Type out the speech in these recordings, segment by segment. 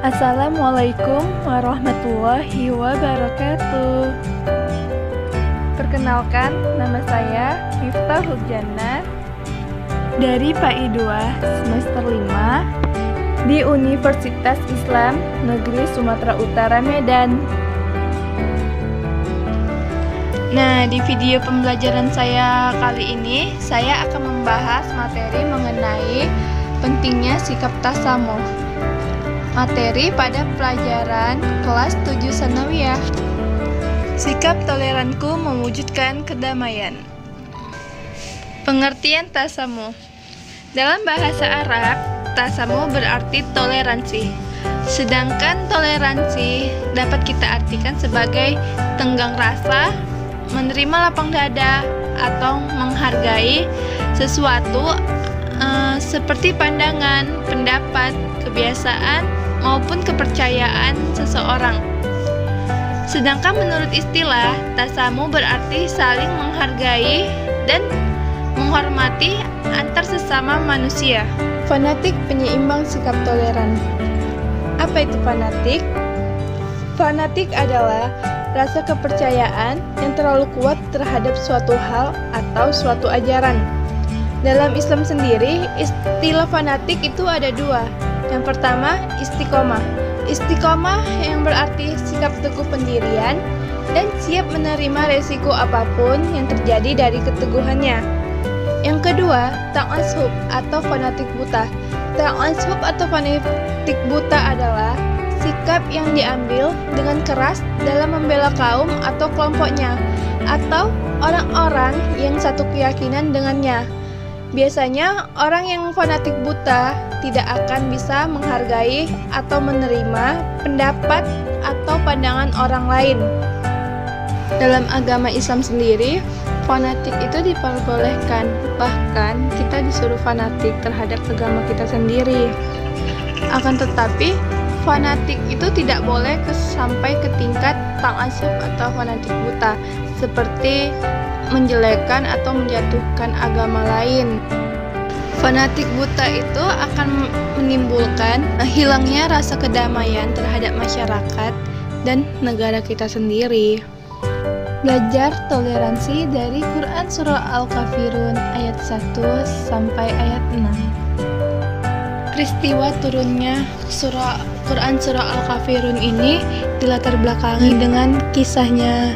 Assalamualaikum warahmatullahi wabarakatuh. Perkenalkan, nama saya Miftahul Jannah dari PAI 2 semester 5 di Universitas Islam Negeri Sumatera Utara, Medan. Nah, di video pembelajaran saya kali ini, saya akan membahas materi mengenai pentingnya sikap tasamuh. Materi pada pelajaran kelas 7 Sanawiyah. Sikap toleranku mewujudkan kedamaian. Pengertian tasamuh. Dalam bahasa Arab, tasamuh berarti toleransi. Sedangkan toleransi dapat kita artikan sebagai tenggang rasa, menerima lapang dada, atau menghargai sesuatu seperti pandangan, pendapat, kebiasaan, maupun kepercayaan seseorang. Sedangkan menurut istilah, tasamuh berarti saling menghargai dan menghormati antar sesama manusia. Fanatik penyeimbang sikap toleran. Apa itu fanatik? Fanatik adalah rasa kepercayaan yang terlalu kuat terhadap suatu hal atau suatu ajaran. Dalam Islam sendiri, istilah fanatik itu ada dua. Yang pertama, istiqomah. Istiqomah yang berarti sikap teguh pendirian dan siap menerima resiko apapun yang terjadi dari keteguhannya. Yang kedua, ta'assub atau fanatik buta. Ta'assub atau fanatik buta adalah sikap yang diambil dengan keras dalam membela kaum atau kelompoknya, atau orang-orang yang satu keyakinan dengannya. Biasanya, orang yang fanatik buta tidak akan bisa menghargai atau menerima pendapat atau pandangan orang lain. Dalam agama Islam sendiri, fanatik itu diperbolehkan. Bahkan, kita disuruh fanatik terhadap agama kita sendiri. Akan tetapi, fanatik itu tidak boleh sampai ke tingkat ta'assub atau fanatik buta, seperti menjelekkan atau menjatuhkan agama lain. Fanatik buta itu akan menimbulkan hilangnya rasa kedamaian terhadap masyarakat dan negara kita sendiri. Belajar toleransi dari Quran Surah Al-Kafirun ayat 1 sampai ayat 6. Peristiwa turunnya Quran Surah Al-Kafirun ini dilatar belakangi dengan kisahnya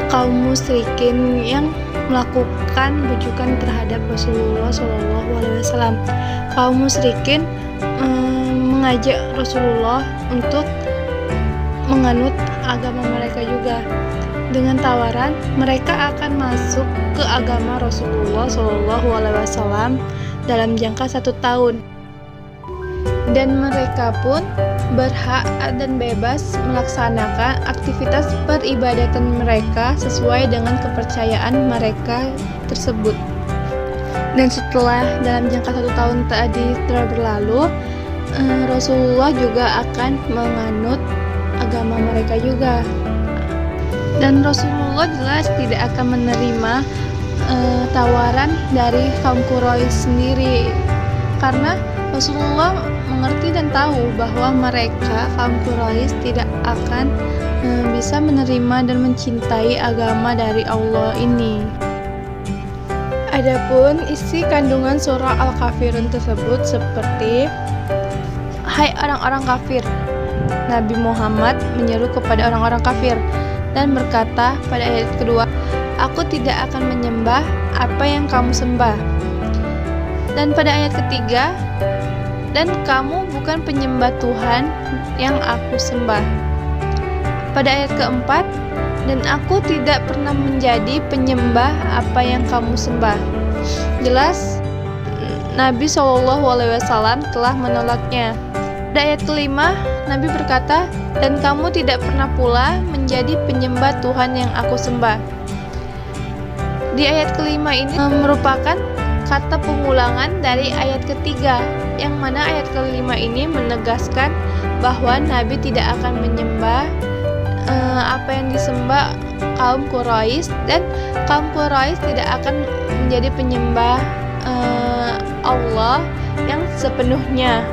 kaum musyrikin yang melakukan bujukan terhadap Rasulullah SAW. Kaum musyrikin mengajak Rasulullah untuk menganut agama mereka juga, dengan tawaran mereka akan masuk ke agama Rasulullah SAW dalam jangka 1 tahun. Dan mereka pun berhak dan bebas melaksanakan aktivitas peribadatan mereka sesuai dengan kepercayaan mereka tersebut. Dan setelah dalam jangka 1 tahun tadi telah berlalu, Rasulullah juga akan menganut agama mereka juga. Dan Rasulullah jelas tidak akan menerima tawaran dari kaum Quraisy sendiri, karena Rasulullah mengerti dan tahu bahwa mereka, kaum Quraisy, tidak akan bisa menerima dan mencintai agama dari Allah ini. Adapun isi kandungan surah Al-Kafirun tersebut seperti, hai orang-orang kafir, Nabi Muhammad menyeru kepada orang-orang kafir dan berkata pada ayat kedua, aku tidak akan menyembah apa yang kamu sembah. Dan pada ayat ketiga, dan kamu bukan penyembah Tuhan yang aku sembah. Pada ayat keempat, dan aku tidak pernah menjadi penyembah apa yang kamu sembah. Jelas, Nabi SAW telah menolaknya. Pada ayat kelima, Nabi berkata, dan kamu tidak pernah pula menjadi penyembah Tuhan yang aku sembah. Di ayat kelima ini merupakan kata pengulangan dari ayat ketiga, yang mana ayat kelima ini menegaskan bahwa Nabi tidak akan menyembah apa yang disembah kaum Quraisy, dan kaum Quraisy tidak akan menjadi penyembah Allah yang sepenuhnya.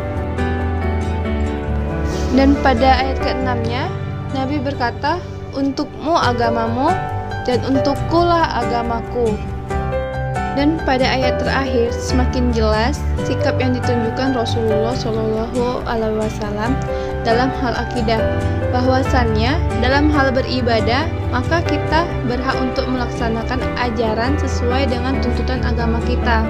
Dan pada ayat ke-6-nya, Nabi berkata, "Untukmu agamamu, dan untukkulah agamaku." Dan pada ayat terakhir semakin jelas sikap yang ditunjukkan Rasulullah Shallallahu Alaihi Wasallam dalam hal akidah, bahwasannya dalam hal beribadah maka kita berhak untuk melaksanakan ajaran sesuai dengan tuntutan agama kita.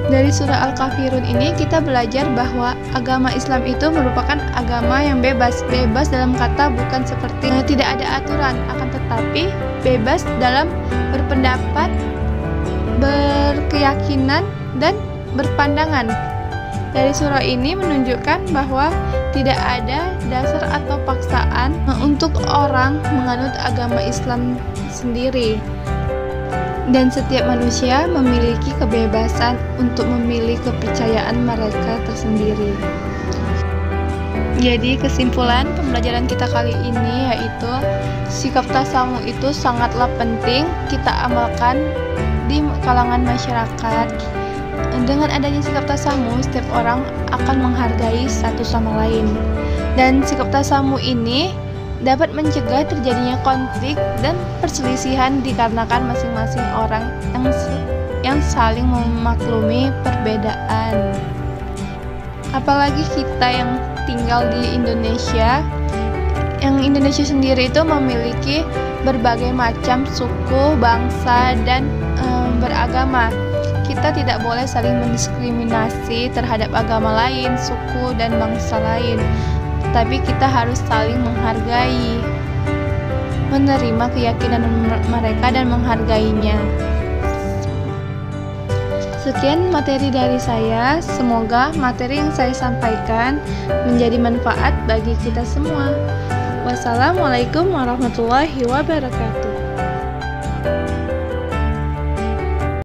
Dari surah Al-Kafirun ini kita belajar bahwa agama Islam itu merupakan agama yang bebas dalam kata bukan seperti tidak ada aturan, akan tetapi bebas dalam berpendapat, berkeyakinan, dan berpandangan. Dari surah ini menunjukkan bahwa tidak ada dasar atau paksaan untuk orang menganut agama Islam sendiri. Dan setiap manusia memiliki kebebasan untuk memilih kepercayaan mereka tersendiri. Jadi kesimpulan pembelajaran kita kali ini yaitu sikap tasamu itu sangatlah penting kita amalkan di kalangan masyarakat. Dengan adanya sikap tasamu, setiap orang akan menghargai satu sama lain. Dan sikap tasamu ini dapat mencegah terjadinya konflik dan perselisihan dikarenakan masing-masing orang yang saling memaklumi perbedaan. Apalagi kita yang tinggal di Indonesia, yang Indonesia sendiri itu memiliki berbagai macam suku, bangsa, dan beragama. Kita tidak boleh saling mendiskriminasi terhadap agama lain, suku, dan bangsa lain. Tapi kita harus saling menghargai, menerima keyakinan mereka dan menghargainya. Sekian materi dari saya. Semoga materi yang saya sampaikan menjadi manfaat bagi kita semua. Wassalamualaikum warahmatullahi wabarakatuh.